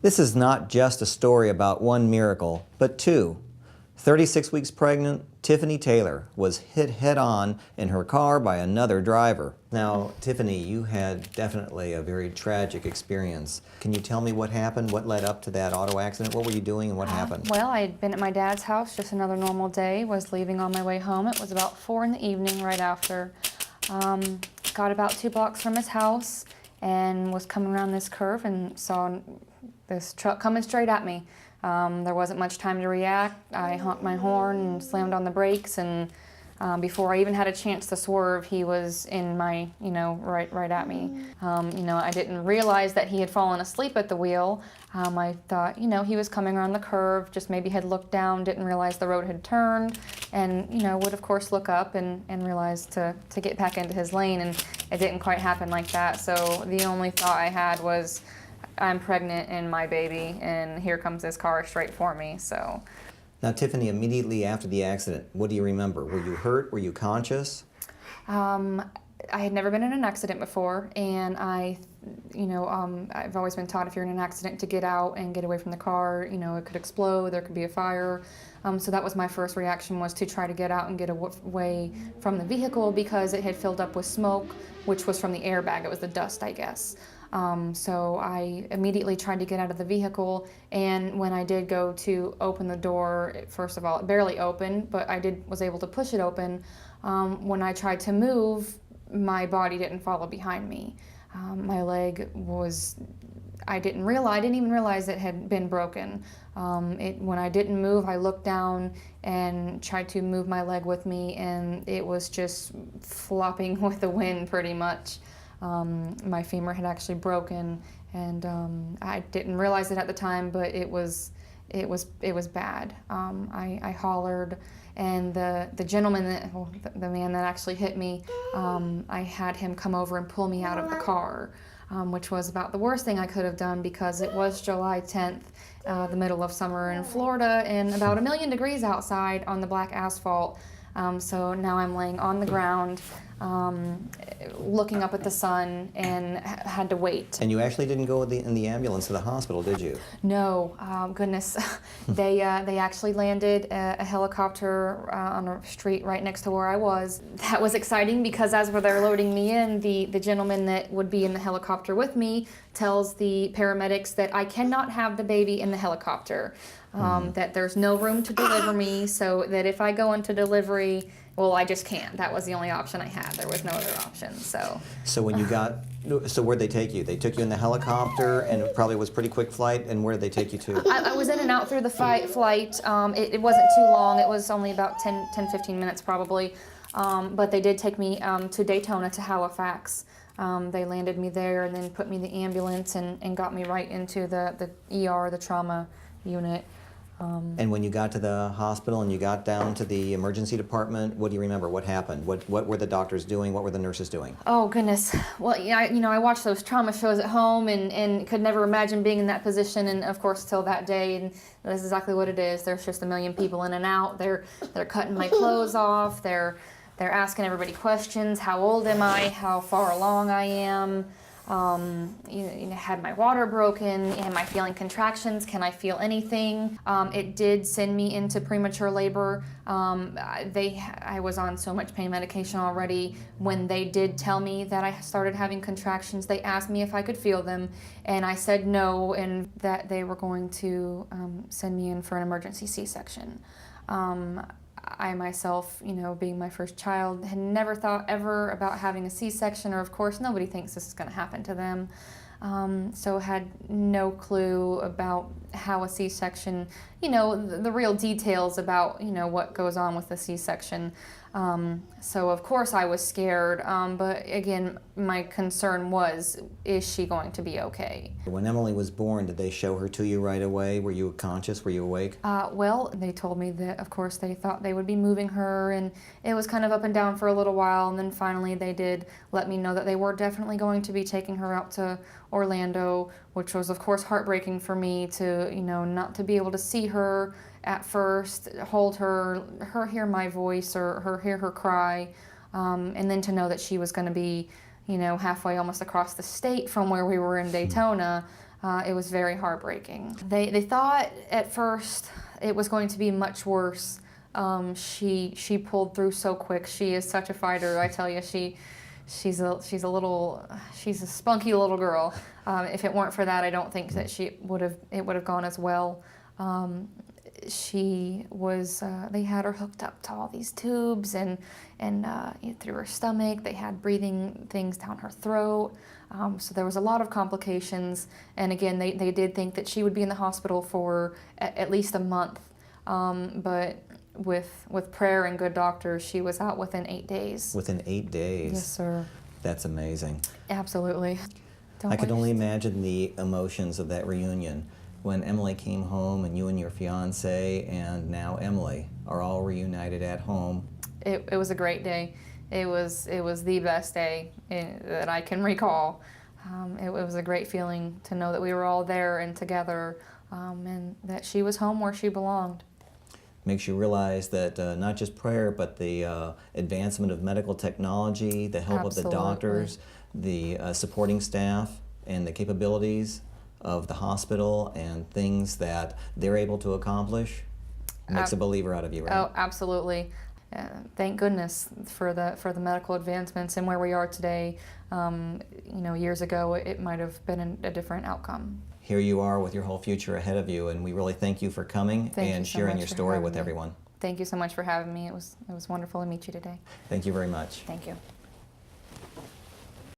This is not just a story about one miracle, but two. 36 weeks pregnant, Tiffany Taylor was hit head-on in her car by another driver. Now, Tiffany, you had definitely a very tragic experience. Can you tell me what happened? What led up to that auto accident? What were you doing and what happened? Well, I had been at my dad's house, just another normal day, was leaving on my way home. It was about 4 in the evening right after. Got about 2 blocks from his house and was coming around this curve and saw this truck coming straight at me. There wasn't much time to react. I honked my horn and slammed on the brakes, and before I even had a chance to swerve, he was in my, right at me. I didn't realize that he had fallen asleep at the wheel. I thought, he was coming around the curve, just maybe had looked down, didn't realize the road had turned, and, would of course look up and realize to get back into his lane, and it didn't quite happen like that. So the only thought I had was, I'm pregnant and my baby, and here comes this car straight for me, so. Now, Tiffany, immediately after the accident, what do you remember? Were you hurt? Were you conscious? I had never been in an accident before, and I've always been taught if you're in an accident to get out and get away from the car. It could explode, there could be a fire. So that was my first reaction, was to try to get out and get away from the vehicle because it had filled up with smoke, which was from the airbag. It was the dust, I guess. So I immediately tried to get out of the vehicle, and when I did go to open the door, first of all, it barely opened, but I was able to push it open. When I tried to move, my body didn't follow behind me. My leg I didn't even realize it had been broken. When I didn't move, I looked down and tried to move my leg with me, and it was just flopping with the wind pretty much. My femur had actually broken, and I didn't realize it at the time, but it was bad. I hollered, and the gentleman, the man that actually hit me, I had him come over and pull me out of the car, which was about the worst thing I could have done because it was July 10th, the middle of summer in Florida, and about 1,000,000 degrees outside on the black asphalt. So now I'm laying on the ground, looking up at the sun, and had to wait. And you actually didn't go in the ambulance to the hospital, did you? No, goodness. They actually landed a helicopter on a street right next to where I was. That was exciting because as they're loading me in, the gentleman that would be in the helicopter with me tells the paramedics that I cannot have the baby in the helicopter. That there's no room to deliver me, so that if I go into delivery, well, I just can't. That was the only option I had. There was no other option, so. So where'd they take you? They took you in the helicopter, and it probably was pretty quick flight, and where did they take you to? I was in and out through the flight. It wasn't too long. It was only about 15 minutes probably, but they did take me to Daytona, to Halifax. They landed me there and then put me in the ambulance and got me right into the ER, the trauma unit. And when you got to the hospital and you got down to the emergency department, what do you remember? What happened? What were the doctors doing? What were the nurses doing? Oh, goodness. Well, yeah, I watched those trauma shows at home and could never imagine being in that position. And of course, till that day, and that's exactly what it is. There's just 1,000,000 people in and out. They're cutting my clothes off. They're asking everybody questions. How old am I? How far along I am? Had my water broken? Am I feeling contractions? Can I feel anything? It did send me into premature labor. I was on so much pain medication already. When they did tell me that I started having contractions, they asked me if I could feel them, and I said no, and that they were going to send me in for an emergency C-section. I myself, being my first child, had never thought ever about having a C-section, or of course nobody thinks this is going to happen to them. So had no clue about how a C-section, the real details about, what goes on with a C-section. So of course I was scared, but again, my concern was, is she going to be okay? When Emily was born, did they show her to you right away? Were you conscious? Were you awake? Well, they told me that, of course, they thought they would be moving her, and it was kind of up and down for a little while, and then finally they did let me know that they were definitely going to be taking her out to Orlando, which was, of course, heartbreaking for me to, not to be able to see her at first, hold her hear my voice, or hear her cry, and then to know that she was going to be, halfway almost across the state from where we were in Daytona. It was very heartbreaking. They thought at first it was going to be much worse. She pulled through so quick. She is such a fighter. I tell you, she's a spunky little girl. If it weren't for that, I don't think that it would have gone as well. She was they had her hooked up to all these tubes and through her stomach. They had breathing things down her throat. So there was a lot of complications. And again, they did think that she would be in the hospital for at least a month. But with prayer and good doctors, she was out within 8 days. Within 8 days? Yes, sir. That's amazing. Absolutely. I could only imagine the emotions of that reunion when Emily came home and you and your fiance and now Emily are all reunited at home. It was a great day. It was the best day that I can recall. It was a great feeling to know that we were all there and together, and that she was home where she belonged. Makes you realize that not just prayer, but the advancement of medical technology, the help of the doctors, the supporting staff, and the capabilities of the hospital and things that they're able to accomplish makes a believer out of you, right? Oh, absolutely. Thank goodness for the medical advancements and where we are today. Years ago it might have been a different outcome. Here you are with your whole future ahead of you, and we really thank you for coming and sharing your story with everyone. Thank you so much for having me. It was wonderful to meet you today. Thank you very much. Thank you.